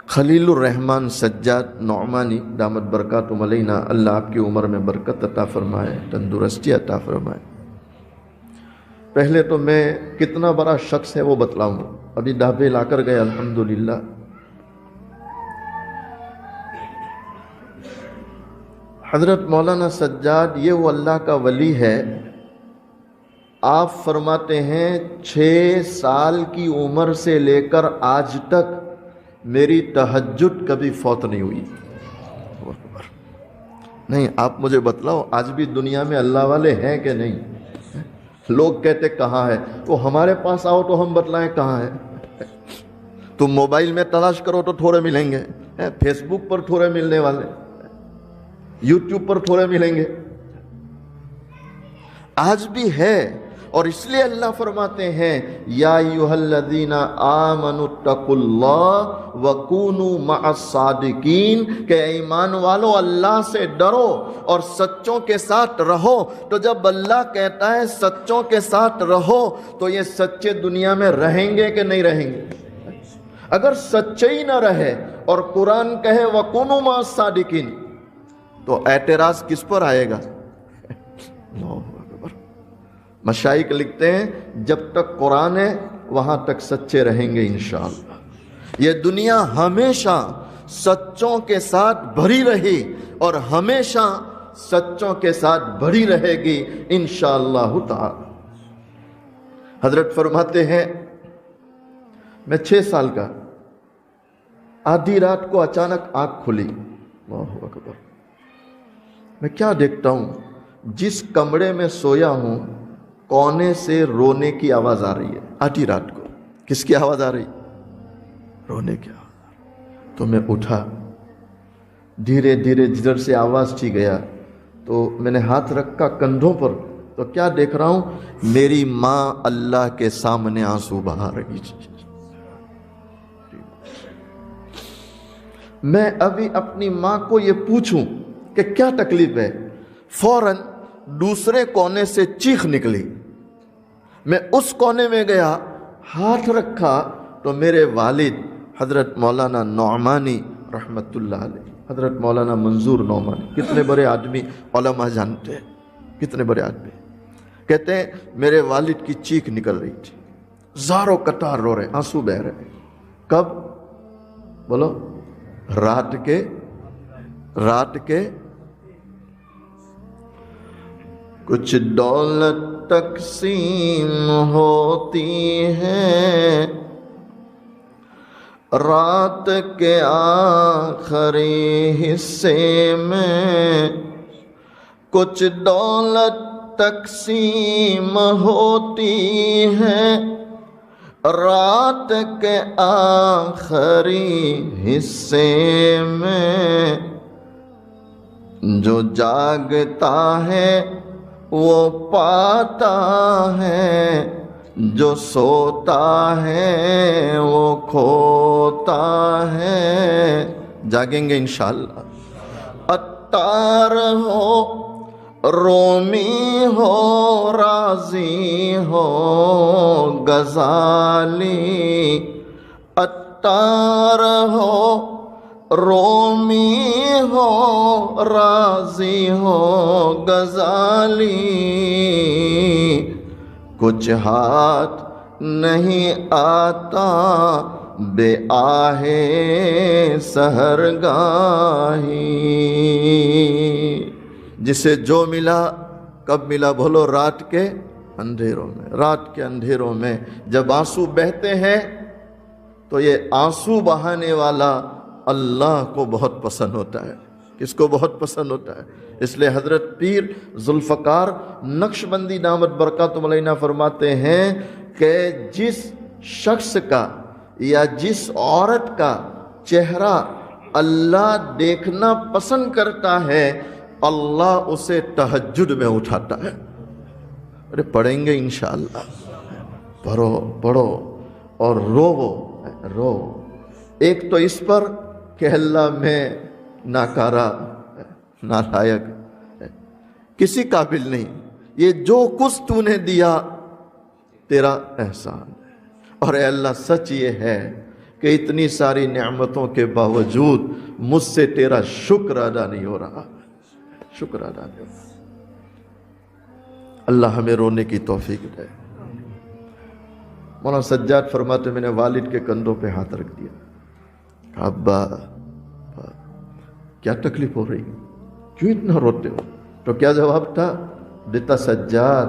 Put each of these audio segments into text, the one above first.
خلیل الرحمن سجاد نعمانی دامت برکاتہم علینا، اللہ آپ کی عمر میں برکت عطا فرمائے، تندرستی عطا فرمائے۔ پہلے تو میں کتنا بڑا شخص ہے وہ بتلاؤں گا، ابھی ڈھابے لا کر گئے الحمدللہ۔ حضرت مولانا سجاد یہ وہ اللہ کا ولی ہے، آپ فرماتے ہیں 6 سال کی عمر سے لے کر آج تک میری تہجد کبھی فوت نہیں ہوئی۔ نہیں، آپ مجھے بتلاؤ آج بھی دنیا میں اللہ والے ہیں کہ نہیں؟ لوگ کہتے کہاں ہے، تو ہمارے پاس آؤ تو ہم بتلائیں کہاں ہے۔ تم موبائل میں تلاش کرو تو تھوڑے ملیں گے، فیس بک پر تھوڑے ملنے والے، یوٹیوب پر تھوڑے ملیں گے۔ آج بھی ہے، اور اس لیے اللہ فرماتے ہیں یا ایھا الذین آمنوا اتقوا اللہ وکونوا مع الصادقین، کہ ایمان والو اللہ سے ڈرو اور سچوں کے ساتھ رہو۔ تو جب اللہ کہتا ہے سچوں کے ساتھ رہو تو یہ سچے دنیا میں رہیں گے کہ نہیں رہیں گے؟ اگر سچے ہی نہ رہے اور قرآن کہے وکونوا مع الصادقین تو اعتراض کس پر آئے گا؟ مشائخ لکھتے ہیں جب تک قرآن ہے وہاں تک سچے رہیں گے انشاءاللہ۔ یہ دنیا ہمیشہ سچوں کے ساتھ بھری رہی اور ہمیشہ سچوں کے ساتھ بھری رہے گی انشاءاللہ تعالی۔ حضرت فرماتے ہیں میں 6 سال کا، آدھی رات کو اچانک آنکھ کھلی، اللہ اکبر، میں کیا دیکھتا ہوں، جس کمرے میں سویا ہوں کونے سے رونے کی آواز آ رہی ہے۔ آدھی رات کو کس کی آواز آ رہی؟ رونے کی آواز۔ تو میں اٹھا، دھیرے دھیرے جدھر سے آواز تھی گیا تو میں نے ہاتھ رکھا کندھوں پر، تو کیا دیکھ رہا ہوں، میری ماں اللہ کے سامنے آنسو بہا رہی تھی۔ میں ابھی اپنی ماں کو یہ پوچھوں کہ کیا تکلیف ہے، فوراً دوسرے کونے سے چیخ نکلی۔ میں اس کونے میں گیا، ہاتھ رکھا تو میرے والد حضرت مولانا نعمانی رحمت اللہ علیہ، حضرت مولانا منظور نعمانی، کتنے بڑے آدمی، علماء جانتے ہیں کتنے بڑے آدمی، کہتے ہیں میرے والد کی چیخ نکل رہی تھی، زاروں قطار رو رہے، آنسو بہ رہے۔ کب؟ بولو، رات کے کچھ دولت تقسیم ہوتی ہے رات کے آخری حصے میں، کچھ دولت تقسیم ہوتی ہے رات کے آخری حصے میں، جو جاگتا ہے وہ پاتا ہے، جو سوتا ہے وہ کھوتا ہے۔ جاگیں گے انشاءاللہ۔ عطار ہو، رومی ہو، رازی ہو، غزالی، عطار ہو، رومی ہو، رازی ہو، غزالی، کچھ ہاتھ نہیں آتا بے آہ سحرگاہی۔ جسے جو ملا کب ملا؟ بولو، رات کے اندھیروں میں۔ رات کے اندھیروں میں جب آنسو بہتے ہیں تو یہ آنسو بہانے والا اللہ کو بہت پسند ہوتا ہے۔ کس کو بہت پسند ہوتا ہے؟ اس لیے حضرت پیر ذوالفقار نقشبندی دامت برکاتہم علینا فرماتے ہیں کہ جس شخص کا یا جس عورت کا چہرہ اللہ دیکھنا پسند کرتا ہے اللہ اسے تہجد میں اٹھاتا ہے۔ ارے پڑھیں گے انشاءاللہ، پڑھو اور رو۔ ایک تو اس پر کہ اللہ میں ناکارہ، نالائق، کسی قابل نہیں، یہ جو کچھ تو نے دیا تیرا احسان ہے، اور اے اللہ سچ یہ ہے کہ اتنی ساری نعمتوں کے باوجود مجھ سے تیرا شکر ادا نہیں ہو رہا، شکر ادا نہیں ہو رہا۔ اللہ ہمیں رونے کی توفیق دے۔ مولانا سجاد فرماتے میں نے والد کے کندھوں پہ ہاتھ رکھ دیا، کہا ابا کیا تکلیف ہو رہی، کیوں اتنا روتے ہو؟ تو کیا جواب تھا؟ بیٹا سجاد،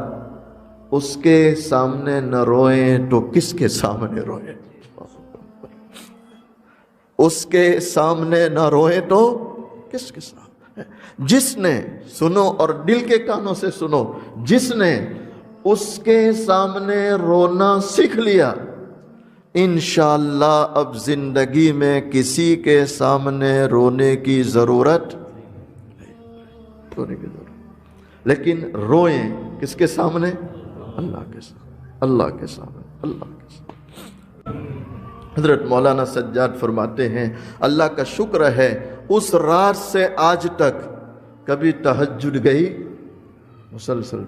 اس کے سامنے نہ روئیں تو کس کے سامنے روئیں؟ اس کے سامنے نہ روئیں تو کس کے سامنے؟ جس نے، سنو اور دل کے کانوں سے سنو، جس نے اس کے سامنے رونا سیکھ لیا، انشاءاللہ اب زندگی میں کسی کے سامنے رونے کی ضرورت نہیں، لیکن روئیں کس کے سامنے؟ اللہ کے سامنے، اللہ کے سامنے، اللہ کے سامنے۔ حضرت مولانا سجاد فرماتے ہیں اللہ کا شکر ہے اس رات سے آج تک کبھی تہجد گئی مسلسل